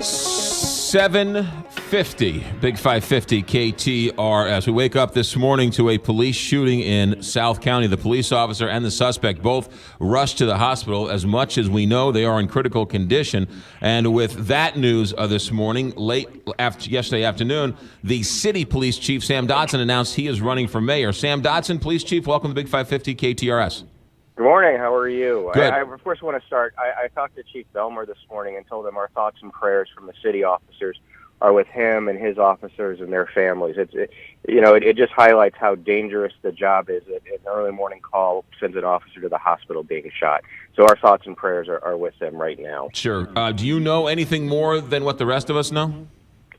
750, Big 550 KTRS. We wake up this morning to a police shooting in South County. The police officer and the suspect both rushed to the hospital. As much as we know, they are in critical condition. And with that news this morning, late after yesterday afternoon, the city police chief, Sam Dotson, announced he is running for mayor. Sam Dotson, police chief, welcome to Big 550 KTRS. Good morning. How are you? Good. I first want to start. I talked to Chief Belmer this morning and told him our thoughts and prayers from the city officers are with him and his officers and their families. It just highlights how dangerous the job is. An early morning call sends an officer to the hospital being shot. So our thoughts and prayers are with them right now. Sure. Do you know anything more than what the rest of us know?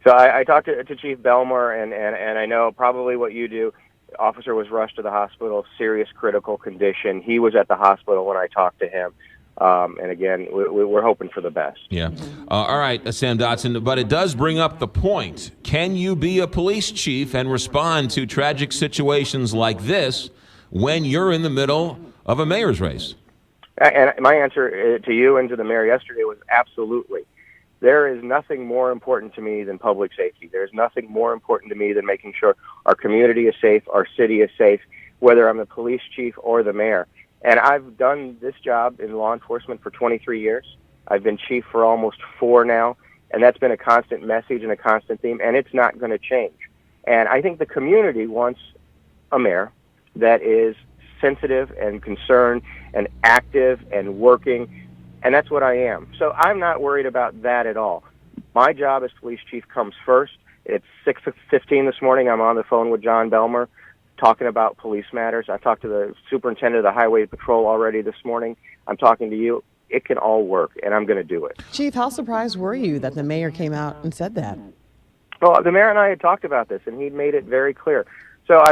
So I talked to Chief Belmer, and I know probably what you do. The officer was rushed to the hospital, serious critical condition. He was at the hospital when I talked to him. And again, we're hoping for the best. Yeah. All right, Sam Dotson, but it does bring up the point. Can you be a police chief and respond to tragic situations like this when you're in the middle of a mayor's race? And my answer to you and to the mayor yesterday was absolutely. There is nothing more important to me than public safety. There's nothing more important to me than making sure our community is safe, our city is safe, whether I'm the police chief or the mayor. And I've done this job in law enforcement for 23 years. I've been chief for almost 4 now, and that's been a constant message and a constant theme, and it's not going to change. And I think the community wants a mayor that is sensitive and concerned and active and working, and that's what I am. So I'm not worried about that at all. My job as police chief comes first. It's 6:15 this morning. I'm on the phone with John Belmer talking about police matters. I talked to the superintendent of the highway patrol already this morning. I'm talking to you. It can all work, and I'm going to do it. Chief, how surprised were you that the mayor came out and said that? Well, the mayor and I had talked about this, and he'd made it very clear. So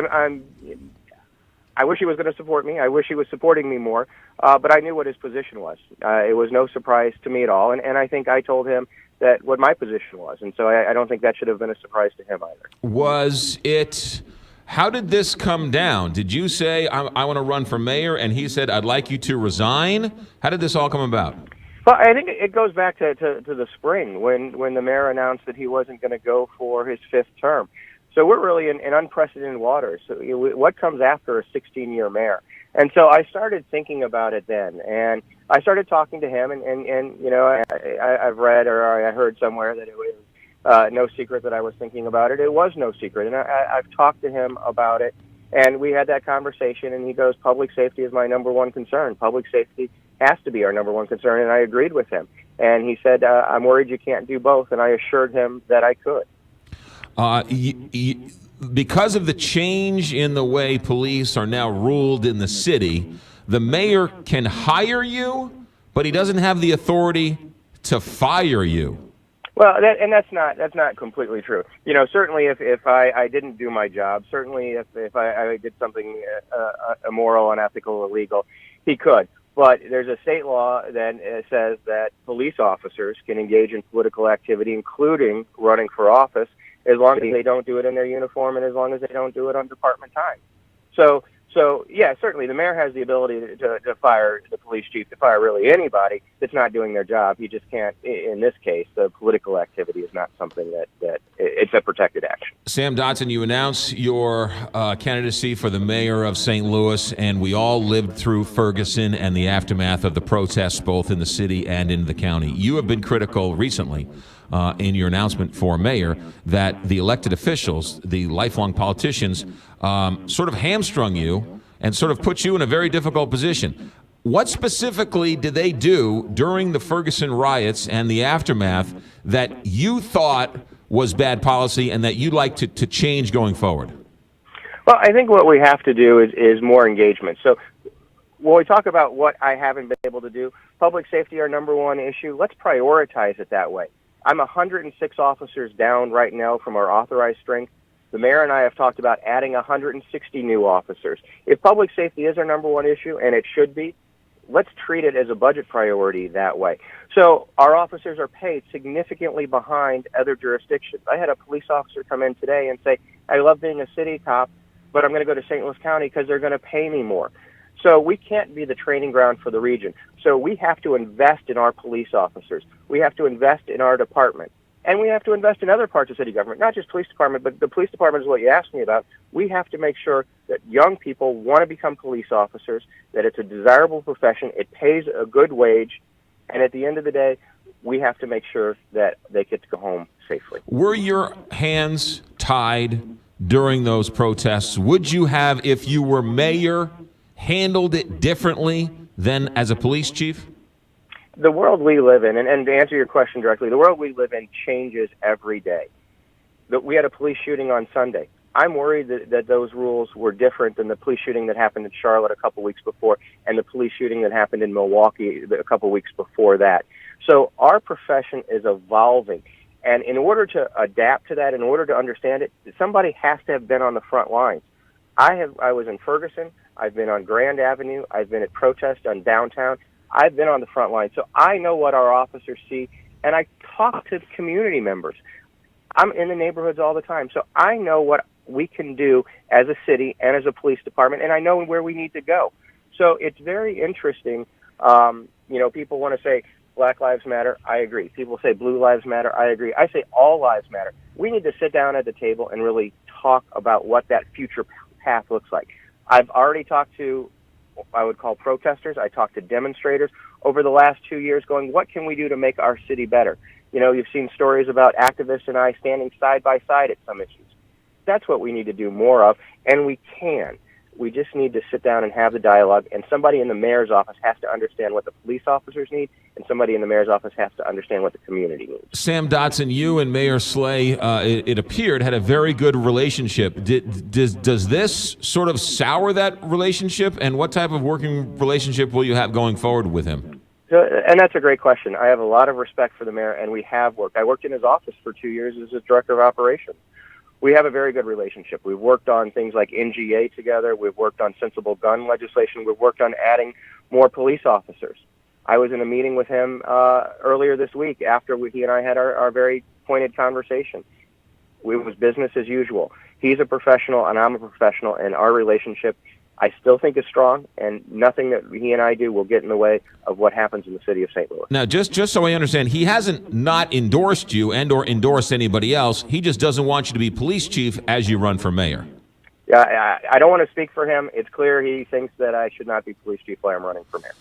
I wish he was going to support me. I wish he was supporting me more, but I knew what his position was. It was no surprise to me at all, and I think I told him that what my position was, and so I don't think that should have been a surprise to him either. Was it... How did this come down? Did you say, I want to run for mayor, and he said, I'd like you to resign? How did this all come about? Well, I think it goes back to the spring when the mayor announced that he wasn't going to go for his 5th term. So we're really in unprecedented waters. So, what comes after a 16-year mayor? And so I started thinking about it then, and I started talking to him, and I've read or I heard somewhere that it was no secret that I was thinking about it. It was no secret, and I've talked to him about it, and we had that conversation, and he goes, public safety is my number one concern. Public safety has to be our number one concern, and I agreed with him. And he said, I'm worried you can't do both, and I assured him that I could. Because of the change in the way police are now ruled in the city, the mayor can hire you, but he doesn't have the authority to fire you. Well, that's not completely true. Certainly if I didn't do my job, certainly if I did something immoral, unethical, illegal, he could. But there's a state law that says that police officers can engage in political activity, including running for office, as long as they don't do it in their uniform and as long as they don't do it on department time. So yeah, certainly the mayor has the ability to fire the police chief, to fire really anybody that's not doing their job. He just can't, in this case, the political activity is not something that it's a protected action. Sam Dotson, you announced your candidacy for the mayor of St. Louis, and we all lived through Ferguson and the aftermath of the protests both in the city and in the county. You have been critical recently in your announcement for mayor that the elected officials, the lifelong politicians, sort of hamstrung you and sort of put you in a very difficult position. What specifically did they do during the Ferguson riots and the aftermath that you thought was bad policy and that you'd like to change going forward? Well, I think what we have to do is more engagement. So when we talk about what I haven't been able to do, public safety, our number one issue, let's prioritize it that way. I'm 106 officers down right now from our authorized strength. The mayor and I have talked about adding 160 new officers. If public safety is our number one issue, and it should be, let's treat it as a budget priority that way. So our officers are paid significantly behind other jurisdictions. I had a police officer come in today and say, I love being a city cop, but I'm going to go to St. Louis County because they're going to pay me more. So we can't be the training ground for the region. So we have to invest in our police officers. We have to invest in our department. And we have to invest in other parts of city government, not just police department, but the police department is what you asked me about. We have to make sure that young people want to become police officers, that it's a desirable profession, it pays a good wage, and at the end of the day, we have to make sure that they get to go home safely. Were your hands tied during those protests? Would you have, if you were mayor, handled it differently than as a police chief? The world we live in, and to answer your question directly, the world we live in changes every day. We had a police shooting on Sunday. I'm worried that those rules were different than the police shooting that happened in Charlotte a couple weeks before and the police shooting that happened in Milwaukee a couple weeks before that. So our profession is evolving. And in order to adapt to that, in order to understand it, somebody has to have been on the front lines. I was in Ferguson. I've been on Grand Avenue. I've been at protests on downtown. I've been on the front line, so I know what our officers see, and I talk to community members. I'm in the neighborhoods all the time, so I know what we can do as a city and as a police department, and I know where we need to go. So it's very interesting. People want to say Black Lives Matter. I agree. People say Blue Lives Matter. I agree. I say all lives matter. We need to sit down at the table and really talk about what that future path looks like. I've already talked to I would call protesters. I talked to demonstrators over the last 2 years going, what can we do to make our city better? You've seen stories about activists and I standing side by side at some issues. That's what we need to do more of, and we can. We just need to sit down and have the dialogue, and somebody in the mayor's office has to understand what the police officers need, and somebody in the mayor's office has to understand what the community needs. Sam Dotson, you and Mayor Slay, it appeared, had a very good relationship. Does this sort of sour that relationship, and what type of working relationship will you have going forward with him? And that's a great question. I have a lot of respect for the mayor, and we have worked. I worked in his office for 2 years as his director of operations. We have a very good relationship. We've worked on things like NGA together. We've worked on sensible gun legislation. We've worked on adding more police officers. I was in a meeting with him earlier this week after he and I had our very pointed conversation. It was business as usual. He's a professional, and I'm a professional, and our relationship, I still think, is strong, and nothing that he and I do will get in the way of what happens in the city of St. Louis. Now, just so I understand, he hasn't not endorsed you and or endorsed anybody else. He just doesn't want you to be police chief as you run for mayor. Yeah, I don't want to speak for him. It's clear he thinks that I should not be police chief while I'm running for mayor.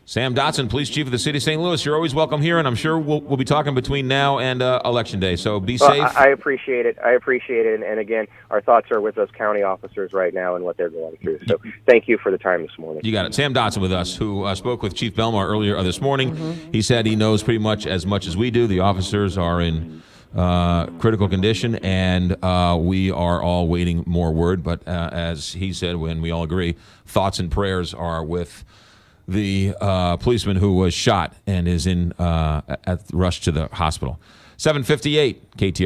Sam Dotson, police chief of the city of St. Louis. You're always welcome here, and I'm sure we'll be talking between now and Election Day. So be safe. I appreciate it. And again, our thoughts are with those county officers right now and what they're going through. So thank you for the time this morning. You got it. Sam Dotson with us, who spoke with Chief Belmar earlier this morning. Mm-hmm. He said he knows pretty much as we do. The officers are in critical condition, and we are all waiting more word. But as he said, when we all agree, thoughts and prayers are with the policeman who was shot and is in rushed to the hospital. 7:58 KTR.